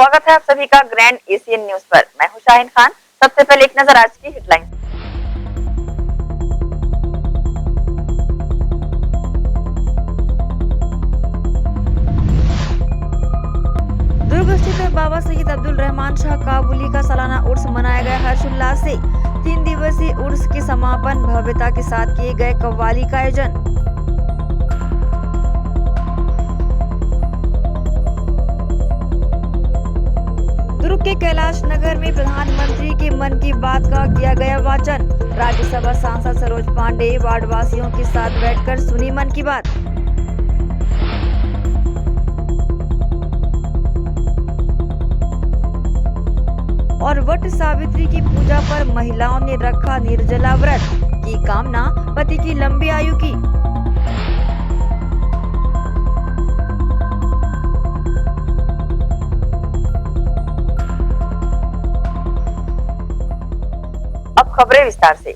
स्वागत है आप सभी का ग्रैंड एशियन न्यूज पर। मैं हूं शाहीन खान। सबसे पहले एक नजर आज की हेडलाइन। दुर्ग स्थित बाबा सैयद अब्दुल रहमान शाह काबुली का सालाना उर्स मनाया गया हर्षोल्लास से। 3 दिवसीय उर्स के समापन भव्यता के साथ किए गए कव्वाली का आयोजन। दुर्ग के कैलाश नगर में प्रधानमंत्री के मन की बात का किया गया वाचन। राज्यसभा सांसद सरोज पांडे वार्डवासियों के साथ बैठकर सुनी मन की बात। और वट सावित्री की पूजा पर महिलाओं ने रखा निर्जला व्रत, की कामना पति की लंबी आयु की। अब खबरें विस्तार से।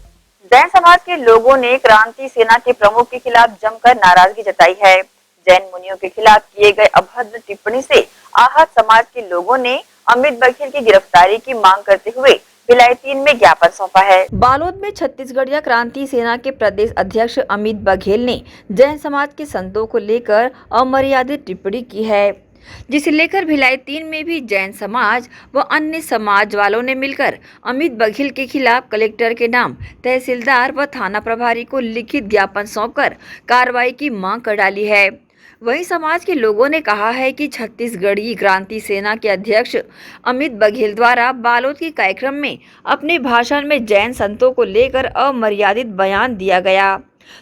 जैन समाज के लोगों ने क्रांति सेना के प्रमुख के खिलाफ जमकर नाराजगी जताई है। जैन मुनियों के खिलाफ किए गए अभद्र टिप्पणी से आहत समाज के लोगों ने अमित बघेल की गिरफ्तारी की मांग करते हुए भिलाई 3 में ज्ञापन सौंपा है। बालोद में छत्तीसगढ़िया क्रांति सेना के प्रदेश अध्यक्ष अमित बघेल ने जैन समाज के संतों को लेकर अमर्यादित टिप्पणी की है, जिसे लेकर भिलाई 3 में भी जैन समाज व अन्य समाज वालों ने मिलकर अमित बघेल के खिलाफ कलेक्टर के नाम तहसीलदार व थाना प्रभारी को लिखित ज्ञापन सौंपकर कार्रवाई की मांग कर डाली है। वहीं समाज के लोगों ने कहा है कि छत्तीसगढ़ी क्रांति सेना के अध्यक्ष अमित बघेल द्वारा बालोद के कार्यक्रम में अपने भाषण में जैन संतों को लेकर अमर्यादित बयान दिया गया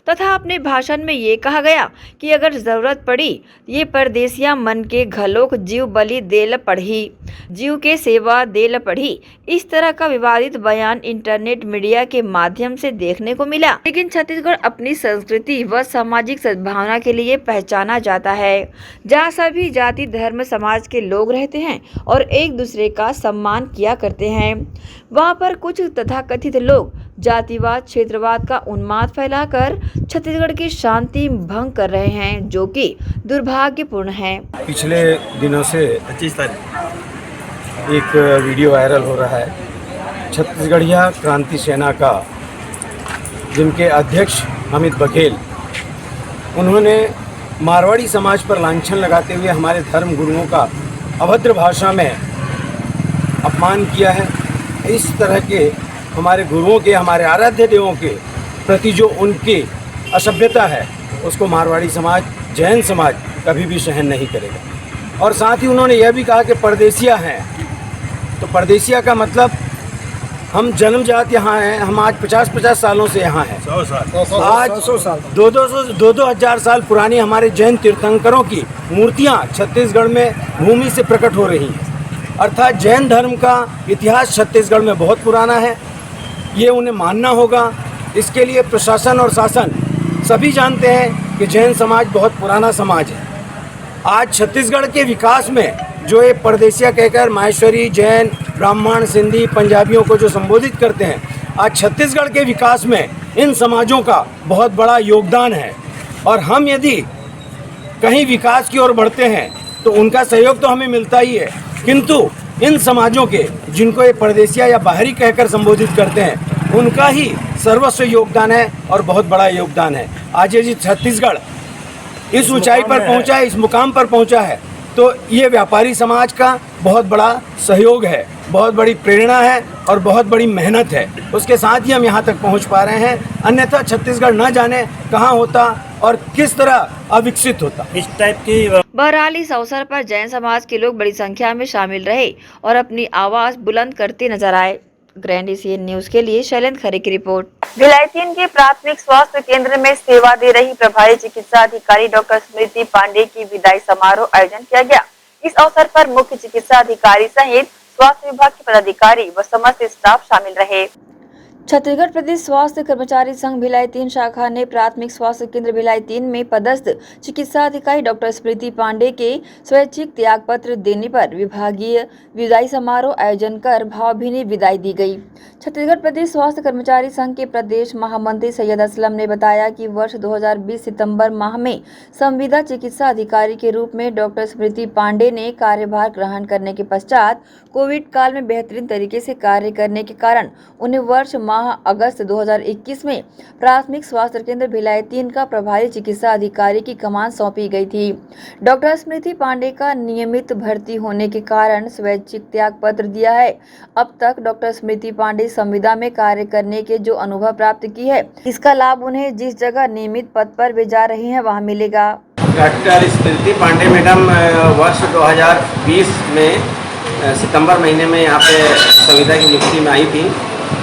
तथा अपने भाषण में ये कहा गया कि अगर जरूरत पड़ी ये परदेसिया मन के घलोक जीव बलि देल पढ़ी, जीव के सेवा देल पढ़ी। इस तरह का विवादित बयान इंटरनेट मीडिया के माध्यम से देखने को मिला। लेकिन छत्तीसगढ़ अपनी संस्कृति व सामाजिक सद्भावना के लिए पहचाना जाता है, जहाँ सभी जाति धर्म समाज के लोग रहते हैं और एक दूसरे का सम्मान किया करते हैं। वहाँ पर कुछ तथाकथित लोग जातिवाद क्षेत्रवाद का उन्माद फैलाकर छत्तीसगढ़ की शांति भंग कर रहे हैं, जो कि दुर्भाग्यपूर्ण है। पिछले दिनों से 25 तारीख एक वीडियो वायरल हो रहा है छत्तीसगढ़िया क्रांति सेना का, जिनके अध्यक्ष अमित बघेल, उन्होंने मारवाड़ी समाज पर लांछन लगाते हुए हमारे धर्म गुरुओं का अभद्र भाषा में अपमान किया है। इस तरह के हमारे गुरुओं के, हमारे आराध्य देवों के प्रति जो उनकी असभ्यता है, उसको मारवाड़ी समाज, जैन समाज कभी भी सहन नहीं करेगा। और साथ ही उन्होंने यह भी कहा कि परदेसिया हैं, तो परदेसिया का मतलब हम जन्मजात यहाँ हैं, हम आज 50-50 सालों से यहाँ हैं। 100 साल, आज 2-2 साल पुरानी हमारे जैन तीर्थंकरों की मूर्तियाँ छत्तीसगढ़ में भूमि से प्रकट हो रही हैं। अर्थात जैन धर्म का इतिहास छत्तीसगढ़ में बहुत पुराना है, ये उन्हें मानना होगा। इसके लिए प्रशासन और शासन सभी जानते हैं कि जैन समाज बहुत पुराना समाज है। आज छत्तीसगढ़ के विकास में जो ये परदेसिया कहकर माहेश्वरी, जैन, ब्राह्मण, सिंधी, पंजाबियों को जो संबोधित करते हैं, आज छत्तीसगढ़ के विकास में इन समाजों का बहुत बड़ा योगदान है। और हम यदि कहीं विकास की ओर बढ़ते हैं तो उनका सहयोग तो हमें मिलता ही है, किंतु इन समाजों के, जिनको ये परदेसिया या बाहरी कहकर संबोधित करते हैं, उनका ही सर्वस्व योगदान है और बहुत बड़ा योगदान है। आज ये छत्तीसगढ़ इस ऊंचाई पर पहुंचा है, इस मुकाम पर पहुंचा है, तो ये व्यापारी समाज का बहुत बड़ा सहयोग है, बहुत बड़ी प्रेरणा है और बहुत बड़ी मेहनत है। उसके साथ ही हम यहाँ तक पहुँच पा रहे हैं, अन्यथा छत्तीसगढ़ न जाने कहाँ होता और किस तरह अविकसित होता। इस टाइप की बहरहाल इस अवसर पर जैन समाज के लोग बड़ी संख्या में शामिल रहे और अपनी आवाज बुलंद करते नजर आए। ग्रैंड एशियन न्यूज के लिए शैलेंद्र खरे की रिपोर्ट। भिलाई 3 के प्राथमिक स्वास्थ्य केंद्र में सेवा दे रही प्रभारी चिकित्सा अधिकारी डॉक्टर स्मृति पांडे की विदाई समारोह आयोजन किया गया। इस अवसर पर मुख्य चिकित्सा अधिकारी सहित स्वास्थ्य विभाग के पदाधिकारी व समस्त स्टाफ शामिल रहे। छत्तीसगढ़ प्रदेश स्वास्थ्य कर्मचारी संघ भिलाई 3 शाखा ने प्राथमिक स्वास्थ्य केंद्र भिलाई 3 में पदस्थ चिकित्सा अधिकारी डॉक्टर स्मृति पांडे के स्वैच्छिक त्याग पत्र देने पर विभागीय विदाई समारोह आयोजन कर भावभीनी विदाई दी गई। छत्तीसगढ़ प्रदेश स्वास्थ्य कर्मचारी संघ के प्रदेश महामंत्री सैयद असलम ने बताया कि वर्ष 2020 सितंबर माह में संविदा चिकित्सा अधिकारी के रूप में डॉक्टर स्मृति पांडे ने कार्यभार ग्रहण करने के पश्चात कोविड काल में बेहतरीन तरीके से कार्य करने के कारण उन्हें वर्ष माह अगस्त 2021 में प्राथमिक स्वास्थ्य केंद्र भिलाई 3 का प्रभारी चिकित्सा अधिकारी की कमान सौंपी गई थी। डॉक्टर स्मृति पांडे का नियमित भर्ती होने के कारण स्वैच्छिक त्याग पत्र दिया है। अब तक डॉक्टर स्मृति पांडे संविदा में कार्य करने के जो अनुभव प्राप्त की है, इसका लाभ उन्हें जिस जगह नियमित पद पर वे जा रही हैं वहां मिलेगा। डॉक्टर स्मृति पांडे मैडम वर्ष 2020 में सितंबर महीने में यहाँ पे संविदा की नियुक्ति में आई थी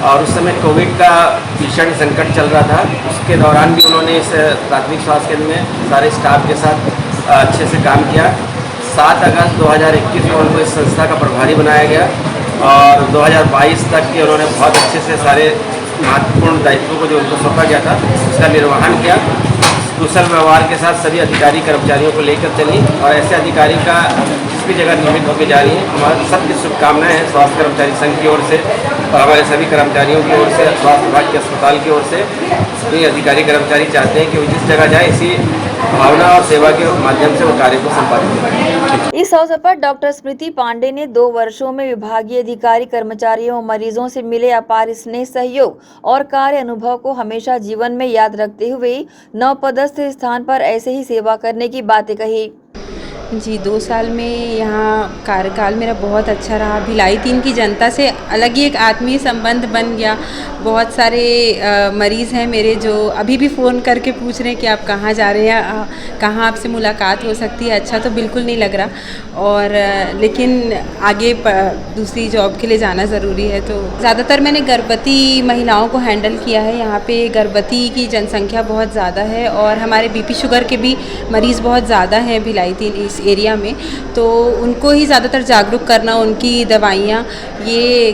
और उस समय कोविड का भीषण संकट चल रहा था। उसके दौरान भी उन्होंने इस प्राथमिक स्वास्थ्य केंद्र में सारे स्टाफ के साथ अच्छे से काम किया। 7 अगस्त 2021 में उनको इस संस्था का प्रभारी बनाया गया और 2022 तक के उन्होंने बहुत अच्छे से सारे महत्वपूर्ण दायित्वों को जो उनको सौंपा गया था उसका निर्वहन किया। कुशल व्यवहार के साथ सभी अधिकारी कर्मचारियों को लेकर चली और ऐसे अधिकारी का जिस भी जगह नियमित होकर जा रही है। हमारी सबकी शुभकामनाएं हैं स्वास्थ्य कर्मचारी संघ की ओर से और हमारे सभी कर्मचारियों की ओर से, स्वास्थ्य विभाग के अस्पताल की ओर से। सभी अधिकारी कर्मचारी चाहते हैं कि वो जिस जगह जाए इसी भावना और सेवा के माध्यम से वो कार्य को संपादित करें। इस अवसर पर डॉक्टर स्मृति पांडे ने 2 वर्षों में विभागीय अधिकारी कर्मचारियों और मरीजों से मिले अपार स्नेह, सहयोग और कार्य अनुभव को हमेशा जीवन में याद रखते हुए नवपदस्थ स्थान पर ऐसे ही सेवा करने की बातें कही। जी 2 साल में यहाँ कार्यकाल मेरा बहुत अच्छा रहा। भिलाई 3 की जनता से अलग ही एक आत्मीय संबंध बन गया। बहुत सारे मरीज़ हैं मेरे जो अभी भी फ़ोन करके पूछ रहे हैं कि आप कहाँ जा रहे हैं, कहाँ आपसे मुलाकात हो सकती है। अच्छा तो बिल्कुल नहीं लग रहा और लेकिन आगे दूसरी जॉब के लिए जाना ज़रूरी है। तो ज़्यादातर मैंने गर्भवती महिलाओं को हैंडल किया है। यहाँ पे गर्भवती की जनसंख्या बहुत ज़्यादा है और हमारे बीपी शुगर के भी मरीज़ बहुत ज़्यादा हैं भिलाई 3 इस एरिया में। तो उनको ही ज़्यादातर जागरूक करना, उनकी दवाइयाँ, ये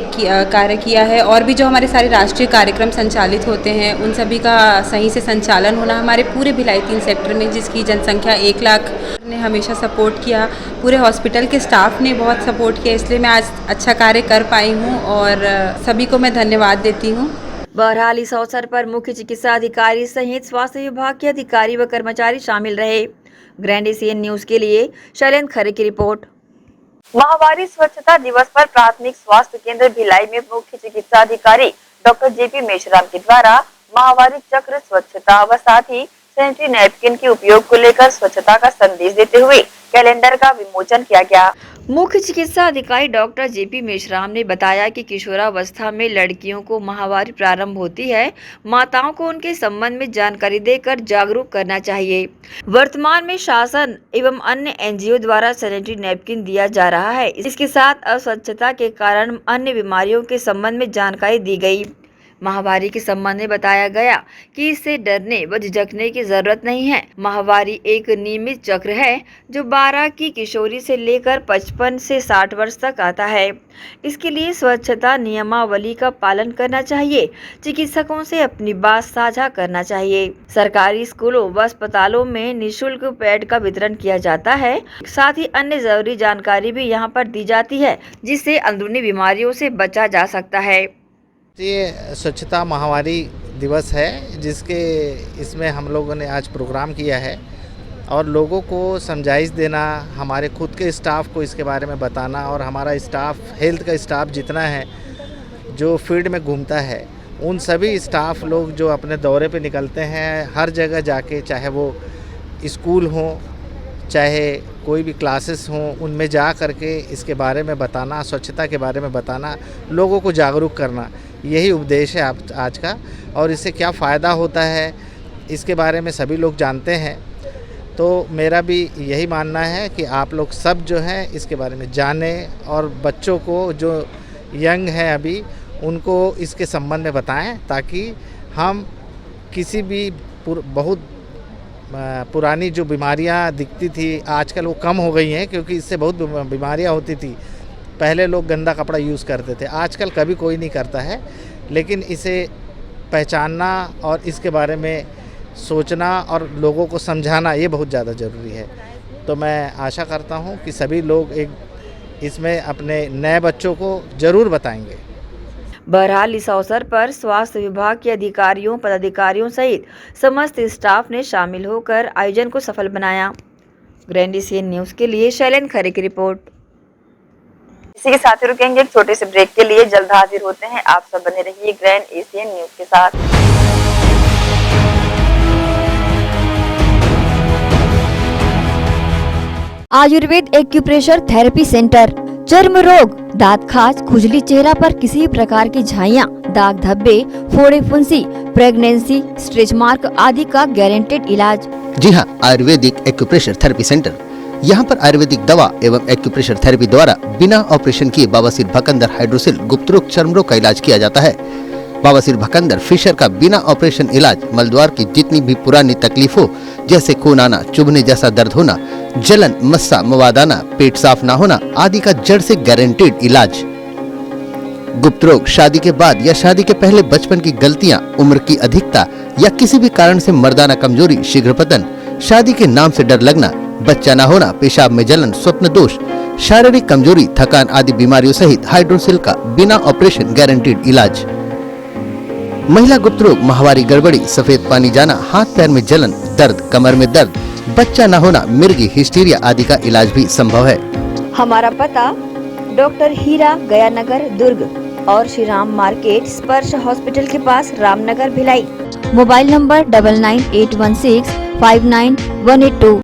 कार्य किया है। और भी जो हमारे सारे राष्ट्रीय कार्यक्रम संचालित होते हैं उन सभी का सही से संचालन होना हमारे पूरे भिलाई 3 सेक्टर में, जिसकी जनसंख्या 1 लाख ने हमेशा सपोर्ट किया। पूरे हॉस्पिटल के स्टाफ ने बहुत सपोर्ट किया, इसलिए मैं आज अच्छा कार्य कर पाई हूँ और सभी को मैं धन्यवाद देती हूँ। बहरहाल इस अवसर पर मुख्य चिकित्सा अधिकारी सहित स्वास्थ्य विभाग के अधिकारी व कर्मचारी शामिल रहे। ग्रैंड एशियन न्यूज के लिए शैलेंद्र खरे की रिपोर्ट। माहवारी स्वच्छता दिवस पर प्राथमिक स्वास्थ्य केंद्र भिलाई में मुख्य चिकित्सा अधिकारी डॉक्टर जेपी मेश्राम के द्वारा माहवारी चक्र, स्वच्छता व साथ ही सैनिटरी नैपकिन के उपयोग को लेकर स्वच्छता का संदेश देते हुए कैलेंडर का विमोचन किया गया। मुख्य चिकित्सा अधिकारी डॉक्टर जेपी मेश्राम ने बताया कि किशोरावस्था में लड़कियों को माहवारी प्रारंभ होती है। माताओं को उनके संबंध में जानकारी देकर जागरूक करना चाहिए। वर्तमान में शासन एवं अन्य एनजीओ द्वारा सैनिटरी नैपकिन दिया जा रहा है। इसके साथ अस्वच्छता के कारण अन्य बीमारियों के संबंध में जानकारी दी गई। माहवारी के संबंध में बताया गया कि इससे डरने व झिझकने की जरूरत नहीं है। माहवारी एक नियमित चक्र है जो 12 की किशोरी से लेकर 55 से 60 वर्ष तक आता है। इसके लिए स्वच्छता नियमावली का पालन करना चाहिए। चिकित्सकों से अपनी बात साझा करना चाहिए। सरकारी स्कूलों व अस्पतालों में निःशुल्क पैड का वितरण किया जाता है। साथ ही अन्य जरूरी जानकारी भी यहाँ पर दी जाती है, जिससे अंदरूनी बीमारियों से बचा जा सकता है। ये स्वच्छता माहवारी दिवस है, जिसके इसमें हम लोगों ने आज प्रोग्राम किया है और लोगों को समझाइश देना, हमारे खुद के स्टाफ को इसके बारे में बताना और हमारा स्टाफ, हेल्थ का स्टाफ जितना है जो फील्ड में घूमता है, उन सभी स्टाफ लोग जो अपने दौरे पे निकलते हैं, हर जगह जाके, चाहे वो स्कूल हो, चाहे कोई भी क्लासेस हों, उनमें जा करके इसके बारे में बताना, स्वच्छता के बारे में बताना, लोगों को जागरूक करना, यही उपदेश है आज का। और इससे क्या फ़ायदा होता है इसके बारे में सभी लोग जानते हैं। तो मेरा भी यही मानना है कि आप लोग सब जो हैं इसके बारे में जानें और बच्चों को जो यंग हैं अभी, उनको इसके संबंध में बताएं, ताकि हम किसी भी बहुत पुरानी जो बीमारियां दिखती थी आजकल वो कम हो गई हैं, क्योंकि इससे बहुत बीमारियां होती थी। पहले लोग गंदा कपड़ा यूज़ करते थे, आजकल कभी कोई नहीं करता है, लेकिन इसे पहचानना और इसके बारे में सोचना और लोगों को समझाना ये बहुत ज़्यादा ज़रूरी है। तो मैं आशा करता हूँ कि सभी लोग इसमें अपने नए बच्चों को ज़रूर बताएंगे। बहरहाल इस अवसर पर स्वास्थ्य विभाग के अधिकारियों, पदाधिकारियों सहित समस्त स्टाफ ने शामिल होकर आयोजन को सफल बनाया। ग्रैंड एशियन न्यूज़ के लिए शैलेन खरे की रिपोर्ट। इसी के साथ रुकेंगे एक छोटे से ब्रेक के लिए, जल्द हाजिर होते हैं। आप सब बने रहिए ग्रैंड एशियन न्यूज़ के साथ। आयुर्वेद एक्यूप्रेशर थेरेपी सेंटर, चर्म रोग, दांत खाज, खुजली, चेहरा पर किसी भी प्रकार की झाइयाँ, दाग धब्बे, फोड़े फुंसी, प्रेगनेंसी, स्ट्रेच मार्क आदि का गारंटेड इलाज। जी हाँ, आयुर्वेदिक एक्यूप्रेशर थेरेपी सेंटर। यहाँ पर आयुर्वेदिक दवा एवं एक्यूप्रेशर थेरेपी द्वारा बिना ऑपरेशन किए बवासीर, भकंदर, हाइड्रोसिल, गुप्त रोग, चर्म रोग का इलाज किया जाता है। बवासीर, भकंदर, फिशर का बिना ऑपरेशन इलाज मलद्वार की जितनी भी पुरानी तकलीफ हो, जैसे खून आना, चुभने जैसा दर्द होना, जलन, मस्सा, मवाद आना, पेट साफ ना होना आदि का जड़ से गारंटेड इलाज। गुप्त रोग, शादी के बाद या शादी के पहले बचपन की गलतियां, उम्र की अधिकता या किसी भी कारण से मर्दाना कमजोरी, शीघ्र पतन, शादी के नाम से डर लगना, बच्चा न होना, पेशाब में जलन, स्वप्न दोष, शारीरिक कमजोरी, थकान आदि बीमारियों सहित हाइड्रोसिल का बिना ऑपरेशन गारंटेड इलाज। महिला गुप्त रोग, माहवारी गड़बड़ी, सफेद पानी जाना, हाथ पैर में जलन, दर्द, कमर में दर्द, बच्चा न होना, मिर्गी, हिस्टीरिया आदि का इलाज भी संभव है। हमारा पता डॉक्टर हीरा, गयानगर, दुर्ग और श्री राम मार्केट, स्पर्श हॉस्पिटल के पास, Ramnagar, Bhilai. Mobile number 9981659182।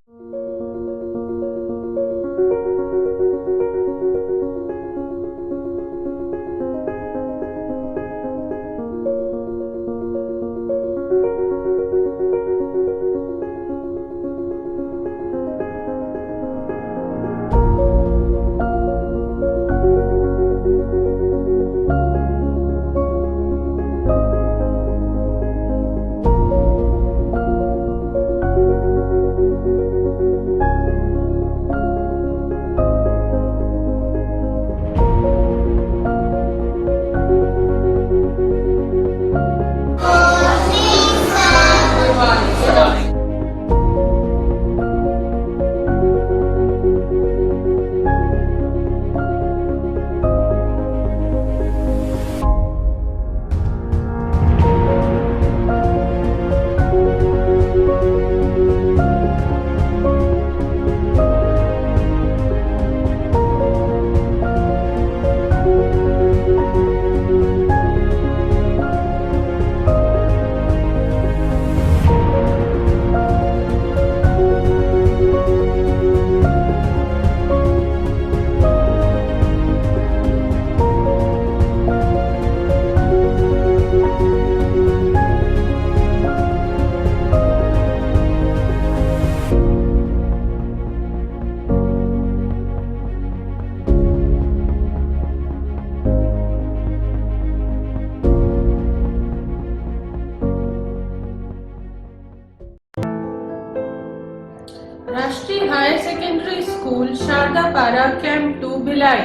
Rashtriya higher secondary school Sharda Para camp 2 Bhilai.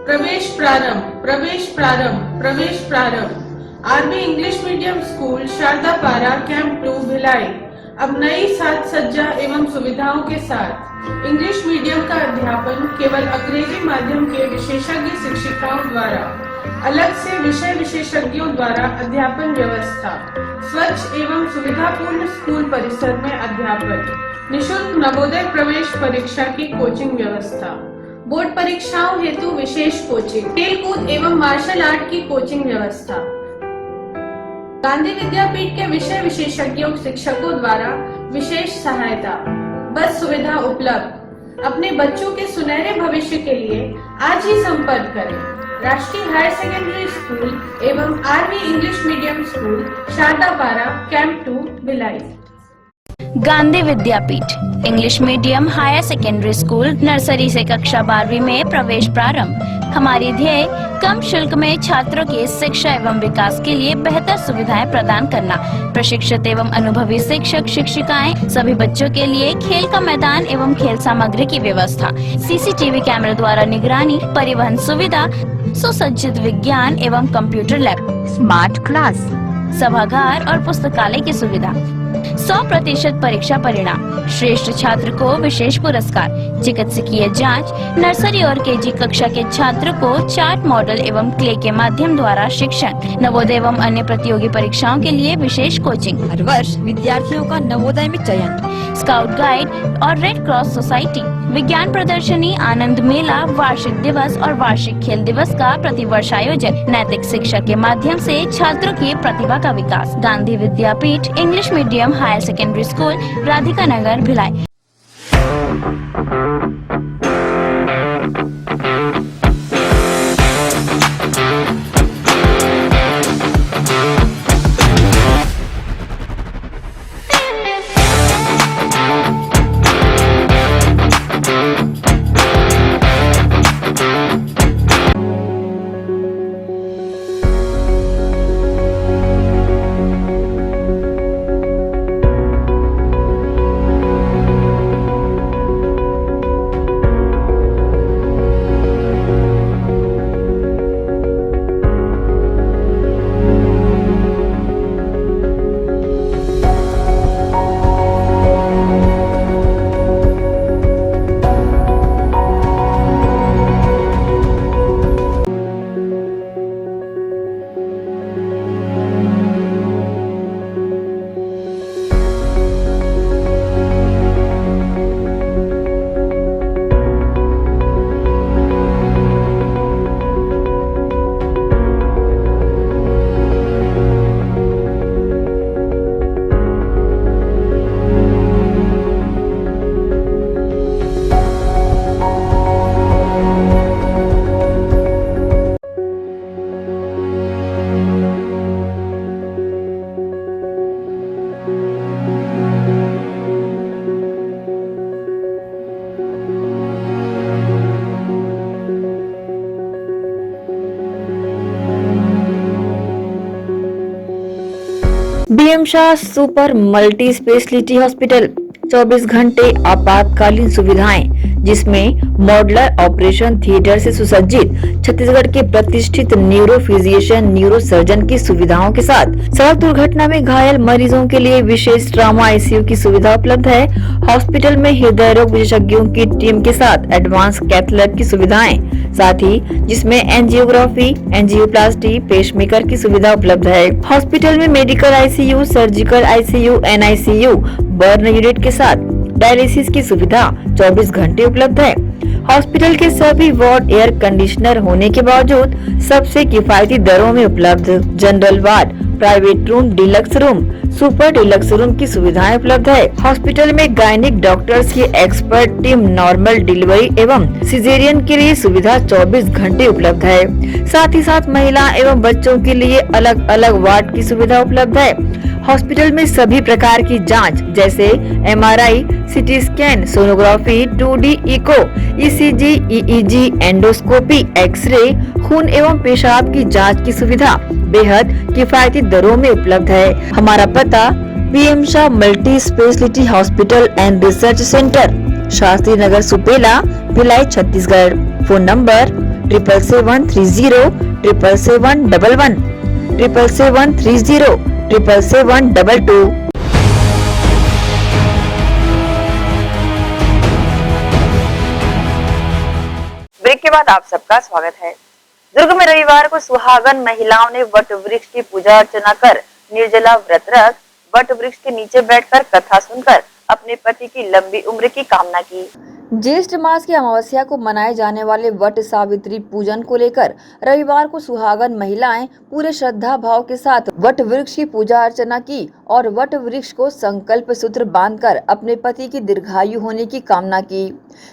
प्रवेश प्रारंभ, प्रवेश प्रारंभ, प्रवेश प्रारंभ। RB English medium school Sharda Para camp 2 Bhilai अब नई साज सज्जा एवं सुविधाओं के साथ इंग्लिश मीडियम का अध्यापन केवल अंग्रेजी माध्यम के विशेषज्ञ शिक्षिकाओं द्वारा, अलग से विषय विशेषज्ञों द्वारा अध्यापन व्यवस्था, स्वच्छ एवं सुविधापूर्ण स्कूल परिसर में अध्यापन, निशुल्क नवोदय प्रवेश परीक्षा की कोचिंग व्यवस्था, बोर्ड परीक्षाओं हेतु विशेष कोचिंग, खेलकूद एवं मार्शल आर्ट की कोचिंग व्यवस्था, गांधी विद्यापीठ के विषय विशेषज्ञों शिक्षकों द्वारा विशेष सहायता, बस सुविधा उपलब्ध। अपने बच्चों के सुनहरे भविष्य के लिए आज ही संपर्क करें राष्ट्रीय हायर सेकेंडरी स्कूल एवं RV English medium school Sharda Para camp 2 Bhilai. Gandhi Vidyapeeth English medium higher secondary school nursery से कक्षा 12वीं में प्रवेश प्रारंभ। हमारी ध्येय कम शुल्क में छात्रों की शिक्षा एवं विकास के लिए बेहतर सुविधाएं प्रदान करना। प्रशिक्षित एवं अनुभवी शिक्षक शिक्षिकाएं, सभी बच्चों के लिए खेल का मैदान एवं खेल सामग्री की व्यवस्था, सीसीटीवी कैमरे द्वारा निगरानी, परिवहन सुविधा, सुसज्जित विज्ञान एवं कंप्यूटर लैब, स्मार्ट क्लास, सभागार और पुस्तकालय की सुविधा। 100% परीक्षा परिणाम, श्रेष्ठ छात्र को विशेष पुरस्कार, चिकित्सकीय जांच, नर्सरी और केजी कक्षा के छात्र को चार्ट मॉडल एवं क्ले के माध्यम द्वारा शिक्षण, नवोदय एवं अन्य प्रतियोगी परीक्षाओं के लिए विशेष कोचिंग। हर वर्ष विद्यार्थियों का नवोदय में चयन, स्काउट गाइड और रेड क्रॉस सोसाइटी, विज्ञान प्रदर्शनी, आनंद मेला, वार्षिक दिवस और वार्षिक खेल दिवस का प्रतिवर्ष आयोजन, नैतिक शिक्षा के माध्यम से छात्रों की प्रतिभा का विकास। Gandhi Vidyapeeth English medium higher secondary school, Radhika Nagar, Bhilai. BM Shah super multi speciality hospital, 24 घंटे आपातकालीन सुविधाएं, जिसमें मॉडुलर ऑपरेशन थिएटर से सुसज्जित छत्तीसगढ़ के प्रतिष्ठित न्यूरो फिजिशियन न्यूरो सर्जन की सुविधाओं के साथ सड़क दुर्घटना में घायल मरीजों के लिए विशेष ट्रॉमा आईसीयू की सुविधा उपलब्ध है। हॉस्पिटल में हृदय रोग विशेषज्ञों की टीम के साथ एडवांस कैथ लैब की सुविधाएं, साथ ही जिसमें एंजियोग्राफी, एंजियोप्लास्टी, पेसमेकर की सुविधा उपलब्ध है। हॉस्पिटल में medical ICU, surgical ICU, NICU, burn unit के साथ डायलिसिस की सुविधा 24 घंटे उपलब्ध है। हॉस्पिटल के सभी वार्ड एयर कंडीशनर होने के बावजूद सबसे किफायती दरों में उपलब्ध। General ward, private room, deluxe room, super deluxe room की सुविधाएं उपलब्ध है। हॉस्पिटल में गायनिक डॉक्टर्स की एक्सपर्ट टीम नॉर्मल डिलीवरी एवं सिजेरियन के लिए सुविधा 24 घंटे उपलब्ध है। साथ ही साथ महिला एवं बच्चों के लिए अलग अलग वार्ड की सुविधा उपलब्ध है। हॉस्पिटल में सभी प्रकार की जांच जैसे MRI, CT scan, sonography, 2D echo, ECG, EEG, endoscopy, X-ray, खून एवं पेशाब की जांच की सुविधा बेहद किफायती दरों में उपलब्ध है। हमारा पता BM Shah multi speciality hospital and research centre, Shastri Nagar, Supela, Bhilai, Chhattisgarh. Phone number 77730 77711 77730 77722। Break के बाद आप सबका स्वागत है। दुर्ग में रविवार को सुहागन महिलाओं ने वट वृक्ष की पूजा अर्चना कर निर्जला व्रत रख वट वृक्ष के नीचे बैठकर कथा सुनकर अपने पति की लंबी उम्र की कामना की। ज्येष्ठ मास की अमावस्या को मनाए जाने वाले वट सावित्री पूजन को लेकर रविवार को सुहागन महिलाएं पूरे श्रद्धा भाव के साथ वट वृक्ष की पूजा अर्चना की और वट वृक्ष को संकल्प सूत्र बांधकर अपने पति की दीर्घायु होने की कामना की,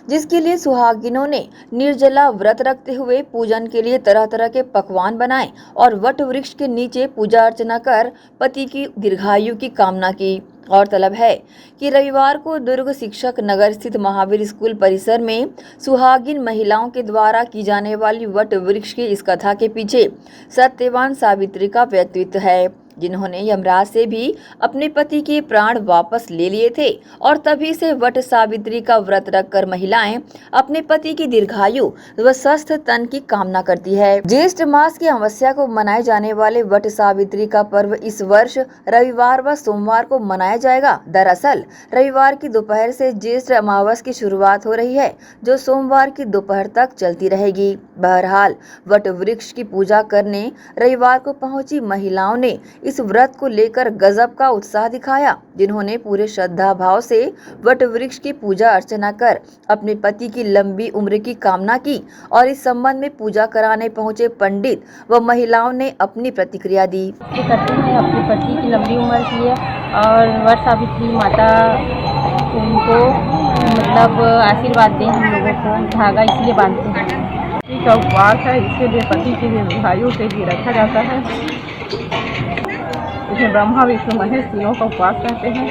जिसके लिए सुहागिनों ने निर्जला व्रत रखते हुए पूजन के लिए तरह तरह के पकवान बनाए और वट वृक्ष के नीचे पूजा अर्चना कर पति की दीर्घायु की कामना की। गौरतलब है कि रविवार को दुर्ग शिक्षक नगर स्थित महावीर स्कूल परिसर में सुहागिन महिलाओं के द्वारा की जाने वाली वट वृक्ष की इस कथा के पीछे सत्यवान सावित्री का व्यक्तित्व है। जिन्होंने यमराज से भी अपने पति के प्राण वापस ले लिए थे और तभी से वट सावित्री का व्रत रखकर महिलाएं अपने पति की दीर्घायु व स्वस्थ तन की कामना करती है। ज्येष्ठ मास की अमावस्या को मनाए जाने वाले वट सावित्री का पर्व इस वर्ष रविवार व सोमवार को मनाया जाएगा। दरअसल रविवार की दोपहर से ज्येष्ठ अमावस की शुरुआत हो रही है, जो सोमवार की दोपहर तक चलती रहेगी। बहरहाल वट वृक्ष की पूजा करने रविवार को पहुंची महिलाओं ने इस व्रत को लेकर गजब का उत्साह दिखाया, जिन्होंने पूरे श्रद्धा भाव से वट वृक्ष की पूजा अर्चना कर अपने पति की लंबी उम्र की कामना की और इस संबंध में पूजा कराने पहुंचे पंडित व महिलाओं ने अपनी प्रतिक्रिया दी। करते हैं अपने पति की लंबी उम्र की है और वट सावित्री माता उनको मतलब आशीर्वाद दें हम लोगों को, धागा इसलिए बांधते हैं। का उपवास है, इसलिए पति की दीर्घायु के लिए रखा जाता है। इसमें ब्रह्मा विष्णु महेश तीनों का उपवास करते हैं।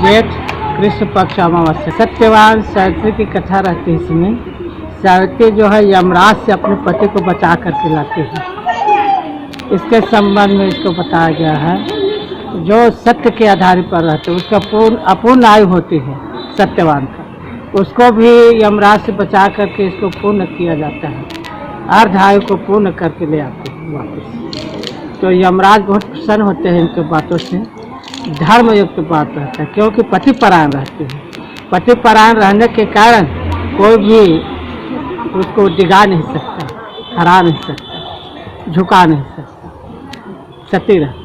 जेठ कृष्ण पक्ष अमावस्या सत्यवान सावित्री की कथा रहती है। इसमें सावित्री जो है यमराज से अपने पति को बचा करके लाते हैं। इसके संबंध में इसको बताया गया है, जो सत्य के आधार पर रहते हैं उसका अपूर्ण आयु होती है सत्यवान का, उसको भी यमराज से बचा करके इसको पूर्ण किया जाता है। अर्ध आयु को पूर्ण करके ले आते हैं वापस। तो यमराज बहुत प्रसन्न होते हैं इनके बातों से। धर्मयुक्त बात रहता है, क्योंकि पति परायण रहते हैं। पति परायण रहने के कारण कोई भी उसको डिगा नहीं सकता, हरा नहीं सकता, झुका नहीं सकता, सती रहता।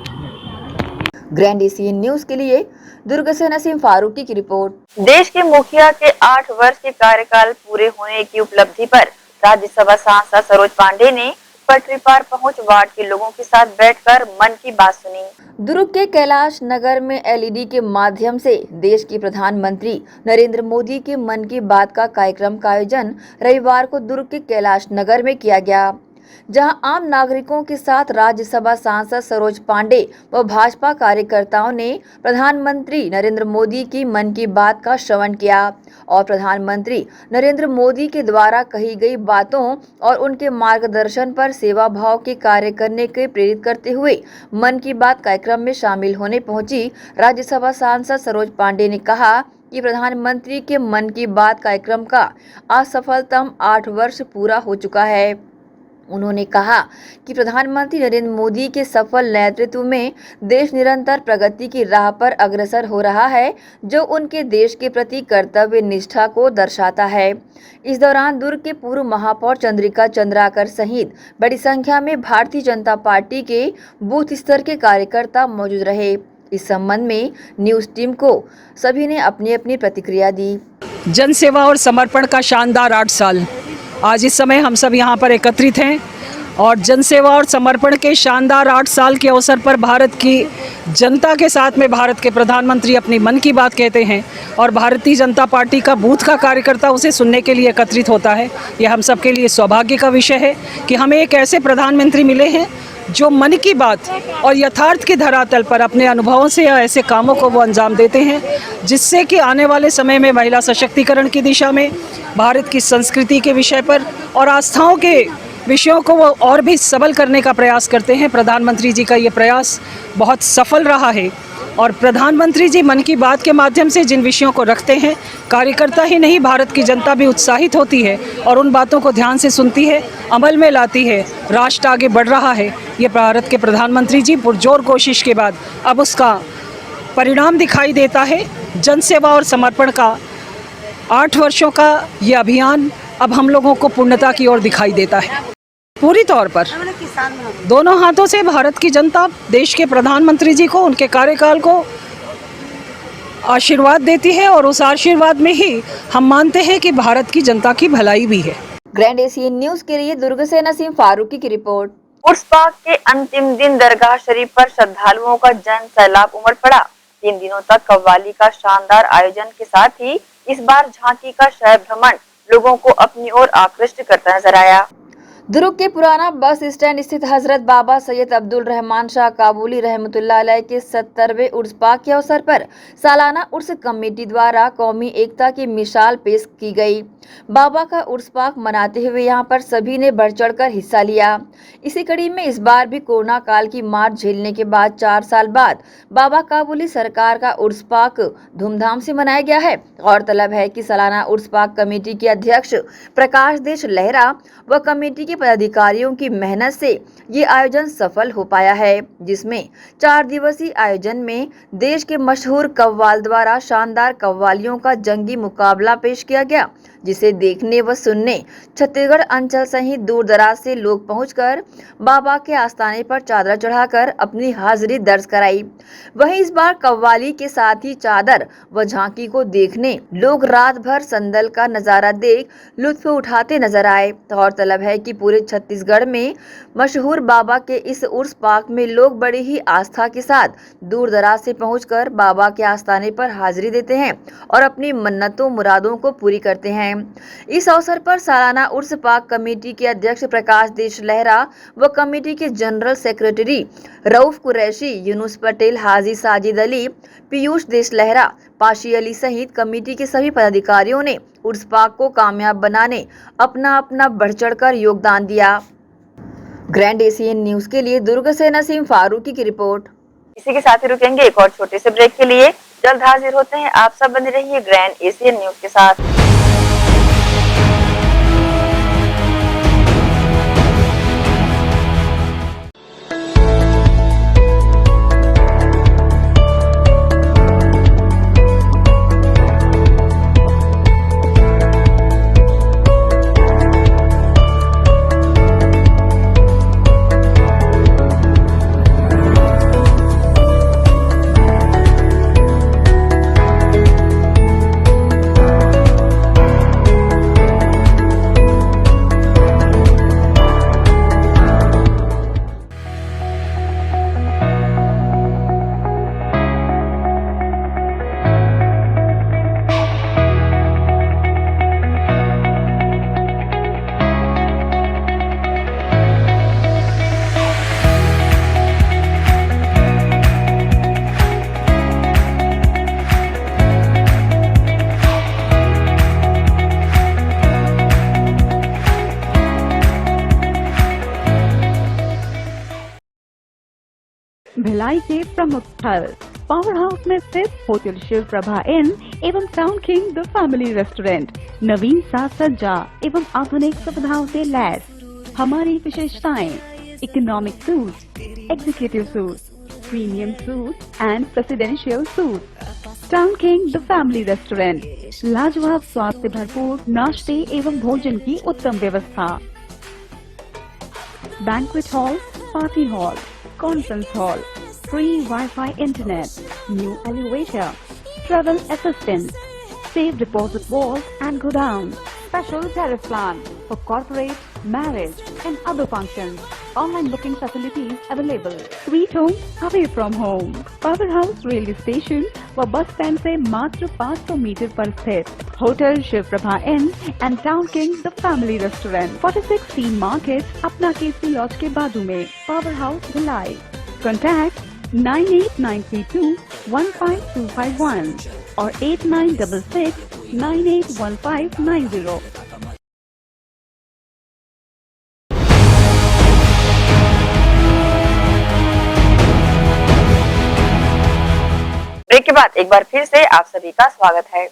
ग्रैंड एशियन न्यूज के लिए दुर्ग से नसीम फारूकी की रिपोर्ट। देश के मुखिया के 8 वर्ष के कार्यकाल पूरे होने की उपलब्धि पर राज्यसभा सांसद सरोज पांडे ने पटरी पार पहुंच वार्ड के लोगों के साथ बैठकर मन की बात सुनी। दुर्ग के कैलाश नगर में एलईडी के माध्यम से देश के प्रधानमंत्री नरेंद्र मोदी के मन की बात का कार्यक्रम का आयोजन रविवार को दुर्ग के कैलाश नगर में किया गया, जहां आम नागरिकों के साथ राज्यसभा सांसद सरोज पांडे व भाजपा कार्यकर्ताओं ने प्रधानमंत्री नरेंद्र मोदी की मन की बात का श्रवण किया और प्रधानमंत्री नरेंद्र मोदी के द्वारा कही गई बातों और उनके मार्गदर्शन पर सेवा भाव के कार्य करने के प्रेरित करते हुए मन की बात कार्यक्रम में शामिल होने पहुंची राज्यसभा सांसद सरोज पांडे ने कहा कि प्रधानमंत्री के मन की बात कार्यक्रम का आज सफलतम 8 वर्ष पूरा हो चुका है। उन्होंने कहा कि प्रधानमंत्री नरेंद्र मोदी के सफल नेतृत्व में देश निरंतर प्रगति की राह पर अग्रसर हो रहा है, जो उनके देश के प्रति कर्तव्य निष्ठा को दर्शाता है। इस दौरान दुर्ग के पूर्व महापौर चंद्रिका चंद्राकर सहित बड़ी संख्या में भारतीय जनता पार्टी के बूथ स्तर के कार्यकर्ता मौजूद रहे। इस संबंध में न्यूज टीम को सभी ने अपनी अपनी प्रतिक्रिया दी। जन सेवा और समर्पण का शानदार 8 साल। आज इस समय हम सब यहाँ पर एकत्रित हैं और जनसेवा और समर्पण के शानदार 8 साल के अवसर पर भारत की जनता के साथ में भारत के प्रधानमंत्री अपनी मन की बात कहते हैं और भारतीय जनता पार्टी का बूथ का कार्यकर्ता उसे सुनने के लिए एकत्रित होता है। यह हम सब के लिए सौभाग्य का विषय है कि हमें एक ऐसे प्रधानमंत्री मिले हैं जो मन की बात और यथार्थ के धरातल पर अपने अनुभवों से या ऐसे कामों को वो अंजाम देते हैं, जिससे कि आने वाले समय में महिला सशक्तिकरण की दिशा में, भारत की संस्कृति के विषय पर और आस्थाओं के विषयों को वो और भी सबल करने का प्रयास करते हैं। प्रधानमंत्री जी का ये प्रयास बहुत सफल रहा है और प्रधानमंत्री जी मन की बात के माध्यम से जिन विषयों को रखते हैं, कार्यकर्ता ही नहीं भारत की जनता भी उत्साहित होती है और उन बातों को ध्यान से सुनती है, अमल में लाती है। राष्ट्र आगे बढ़ रहा है। ये भारत के प्रधानमंत्री जी पुरजोर कोशिश के बाद अब उसका परिणाम दिखाई देता है। जनसेवा और समर्पण का 8 वर्षों का ये अभियान अब हम लोगों को पूर्णता की ओर दिखाई देता है। पूरी तौर पर दोनों हाथों से भारत की जनता देश के प्रधानमंत्री जी को, उनके कार्यकाल को आशीर्वाद देती है और उस आशीर्वाद में ही हम मानते हैं कि भारत की जनता की भलाई भी है। ग्रैंड एशियन न्यूज के लिए दुर्ग से नसीम फारूकी की रिपोर्ट। उर्स पाक के अंतिम दिन दरगाह शरीफ पर श्रद्धालुओं का जन सैलाब उमड़ पड़ा। 3 दिनों तक कव्वाली का शानदार आयोजन के साथ ही इस बार झांकी का शहर भ्रमण लोगों को अपनी ओर आकृष्ट करता नजर आया। दुर्ग के पुराना बस स्टैंड स्थित हजरत बाबा सैयद अब्दुल रहमान शाह काबुली रहमतुल्लाह अलैह के 70वें उर्स पाक के अवसर पर सालाना उर्स कमेटी द्वारा कौमी एकता की मिसाल पेश की गई। बाबा का उर्स पाक मनाते हुए यहां पर सभी ने बढ़ चढ़कर हिस्सा लिया। इसी कड़ी में इस बार भी कोरोना काल की मार झेलने के बाद 4 साल बाद बाबा काबुली सरकार का उर्स पाक धूमधाम से मनाया गया है। गौरतलब है कि सालाना उर्स पाक कमेटी के अध्यक्ष प्रकाश देश लहरा व कमेटी के पदाधिकारियों की मेहनत से ये आयोजन सफल हो पाया है, जिसमें 4 दिवसीय आयोजन में देश के मशहूर कव्वाल द्वारा शानदार कव्वालियों का जंगी मुकाबला पेश किया गया, जिसे देखने व सुनने छत्तीसगढ़ अंचल सहित दूर दराज से लोग पहुंचकर बाबा के आस्थाने पर चादर चढ़ाकर अपनी हाजिरी दर्ज कराई। वहीं इस बार कव्वाली के साथ ही चादर व झांकी को देखने लोग रात भर संदल का नजारा देख लुत्फ उठाते नजर आए। गौरतलब है कि पूरे छत्तीसगढ़ में मशहूर बाबा के इस उर्स पाक में लोग बड़ी ही आस्था के साथ दूर दराज से पहुंचकर बाबा के आस्थाने पर हाजिरी देते हैं और अपनी मन्नतों मुरादों को पूरी करते हैं। इस अवसर पर सालाना उर्स पाक कमेटी के अध्यक्ष प्रकाश देश लहरा व कमेटी के जनरल सेक्रेटरी रऊफ कुरैशी, यूनुस पटेल, हाजी साजिद अली, पीयूष देश लहरा, पाशी अली सहित कमेटी के सभी पदाधिकारियों ने उर्स पाक को कामयाब बनाने अपना अपना बढ़ चढ़कर योगदान दिया। ग्रैंड एशियन न्यूज के लिए दुर्ग से नसीम फारूकी की रिपोर्ट। इसी के साथ ही रुकेंगे एक और छोटे से ब्रेक के लिए। जल्द हाजिर होते हैं, आप सब बने रहिए ग्रैंड एशियन न्यूज के साथ। भिलाई के प्रमुख स्थल पावर हाउस में स्थित होटल शिव प्रभा इन एवं town king the family restaurant नवीन साज सज्जा एवं आधुनिक सुविधाओं से लैस। हमारी विशेषताएं economic suite, executive suite, premium suite and presidential suite. Town king the family restaurant, लाजवाब स्वाद से भरपूर नाश्ते एवं भोजन की उत्तम व्यवस्था। Banquet hall, party hall, conference hall, free Wi-Fi internet, new elevator, travel assistance, safe deposit vault and godown, special tariff plan for corporate, marriage and other functions. Online booking facilities available. Sweet home away from home. Power House railway station व bus stand से मात्र 500 मीटर पर स्थित hotel Shiv Prabha inn and town king the family restaurant 46 C market अपना KC laws के बाजू में। Power house Bhilai. कॉन्टैक्ट 98932 15251 और 8966 981590। ब्रेक के बाद एक बार फिर से आप सभी का स्वागत है।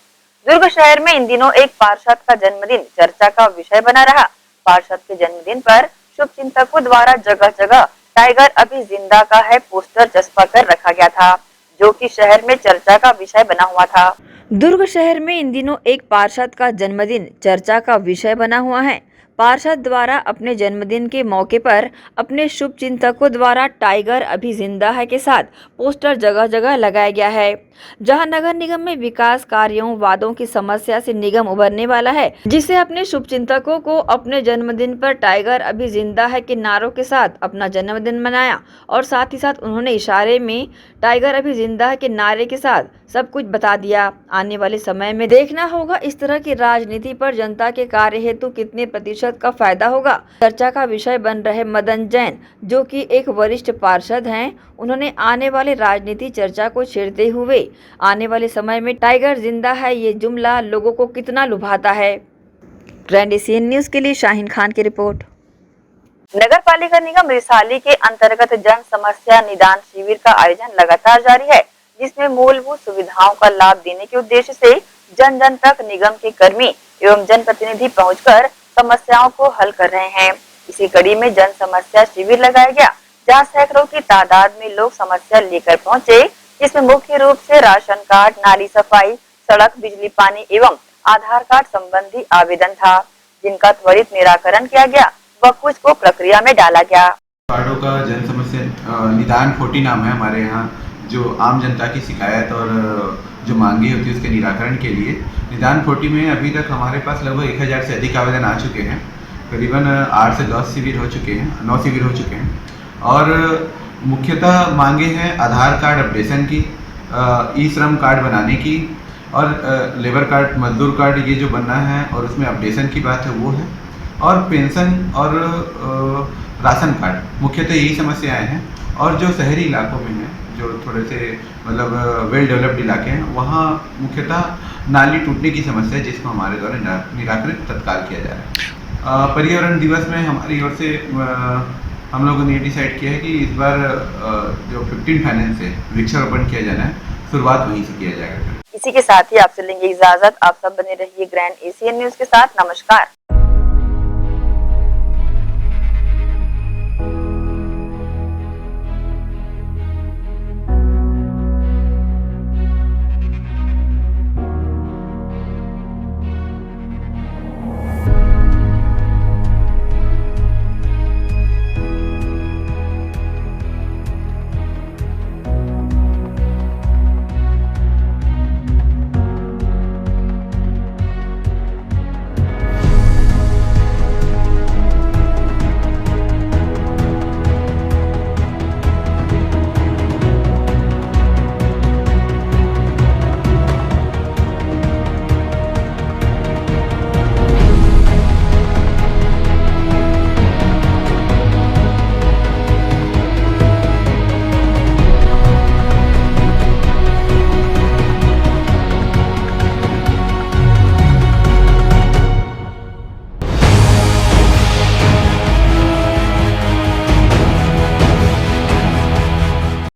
दुर्ग शहर में इन दिनों एक पार्षद का जन्मदिन चर्चा का विषय बना रहा। पार्षद के जन्मदिन पर शुभ चिंतकों द्वारा जगह जगह टाइगर अभी जिंदा का है पोस्टर चस्पा कर रखा गया था, जो कि शहर में चर्चा का विषय बना हुआ था। दुर्ग शहर में इन दिनों एक पार्षद का जन्मदिन चर्चा का विषय बना हुआ है। पार्षद द्वारा अपने जन्मदिन के मौके पर अपने शुभ चिंतकों द्वारा टाइगर अभी जिंदा है के साथ पोस्टर जगह जगह लगाया गया है। जहां नगर निगम में विकास कार्यों वादों की समस्या से निगम उभरने वाला है, जिसे अपने शुभचिंतकों को अपने जन्मदिन पर टाइगर अभी जिंदा है के नारों के साथ अपना जन्मदिन मनाया और साथ ही साथ उन्होंने इशारे में टाइगर अभी जिंदा है के नारे के साथ सब कुछ बता दिया। आने वाले समय में देखना होगा इस तरह की राजनीति पर जनता के कार्य हेतु कितने प्रतिशत का फायदा होगा। चर्चा का विषय बन रहे मदन जैन, जो कि एक वरिष्ठ पार्षद हैं, उन्होंने आने वाले राजनीति चर्चा को छेड़ते हुए आने वाले समय में टाइगर जिंदा है ये जुमला लोगों को कितना लुभाता है। ग्रैंड एशियन न्यूज के लिए शाहीन खान की रिपोर्ट। नगर पालिका निगम रिसाली के अंतर्गत जन समस्या निदान शिविर का आयोजन लगातार जारी है, जिसमें मूलभूत सुविधाओं का लाभ देने के उद्देश्य से जन जन तक निगम के कर्मी एवं जनप्रतिनिधि पहुंचकर समस्याओं को हल कर रहे हैं। इसी कड़ी में जन समस्या शिविर लगाया गया, जहां सैकड़ों की तादाद में लोग समस्या लेकर पहुंचे, जिसमें मुख्य रूप से राशन कार्ड, नाली सफाई, सड़क, बिजली पानी एवं आधार कार्ड संबंधी आवेदन था, जिनका त्वरित निराकरण किया गया व कुछ को प्रक्रिया में डाला गया। कार्डों का जन समस्या निदान 40 नाम है हमारे यहाँ, जो आम जनता की शिकायत और जो मांगे होती है उसके निराकरण के लिए। निदान 40 में अभी तक हमारे पास लगभग 1000 से अधिक आवेदन आ चुके हैं। करीबन 8 से 10 शिविर हो चुके हैं, 9 शिविर हो चुके हैं और मुख्यतः मांगे हैं आधार कार्ड अपडेशन की, ई श्रम कार्ड बनाने की और लेबर कार्ड, मजदूर कार्ड ये जो बनना है और उसमें अपडेशन की बात है वो है, और पेंशन और राशन कार्ड, मुख्यतः यही समस्याएं हैं। और जो शहरी इलाकों में हैं, जो थोड़े से मतलब वेल डेवलप्ड इलाके हैं, वहाँ मुख्यतः नाली टूटने की समस्या है, जिसको हमारे द्वारा निराकरित तत्काल किया जा रहा है। पर्यावरण दिवस में हमारी ओर से हम लोगों ने ये डिसाइड किया है कि इस बार जो 15 फाइनेंस से वृक्षारोपण किया जाना है, शुरुआत वहीं से किया जाएगा। इसी के साथ ही आपसे लेंगे इजाजत। आप सब बने रहिए ग्रैंड एशियन न्यूज के साथ। नमस्कार।